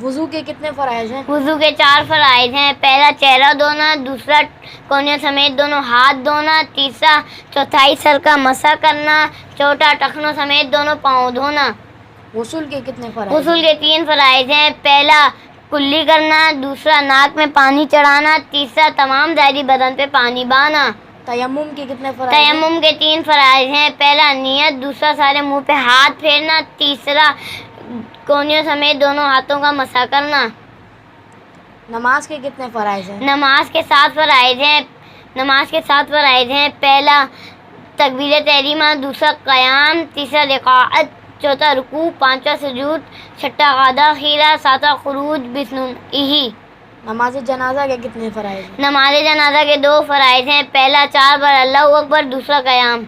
وضو کے کتنے فرائض ہیں؟ وضو کے 4 فرائض ہیں. پہلا چہرہ دھونا، دوسرا کونیوں سمیت دونوں ہاتھ دھونا، تیسرا چوتھائی سر کا مسح کرنا، چوتھا ٹخنوں سمیت دونوں پاؤں دھونا. غسل کے کتنے فرائض غسل ہیں؟ کے 3 فرائض ہیں. پہلا کلی کرنا، دوسرا ناک میں پانی چڑھانا، تیسرا تمام ظاہری بدن پہ پانی بہانا. تیمم کے کتنے فرائض ہیں؟ تیمم کے 3 فرائض ہیں. پہلا نیت، دوسرا سارے منہ پہ ہاتھ پھیرنا، تیسرا کونیوں سمیت دونوں ہاتھوں کا مسح کرنا. نماز کے کتنے فرائض ہیں؟ نماز کے 7 فرائض ہیں. نماز کے 7 فرائض ہیں. پہلا تکبیر تحریمہ، دوسرا قیام، تیسرا رکوع، چوتھا رکوع، پانچواں سجود، چھٹا قعدہ خیرہ، ساتواں خروج بسنونہ. نماز جنازہ کے کتنے فرائض ہیں؟ نماز جنازہ کے 2 فرائض ہیں. پہلا 4 بار اللہ اکبر، دوسرا قیام.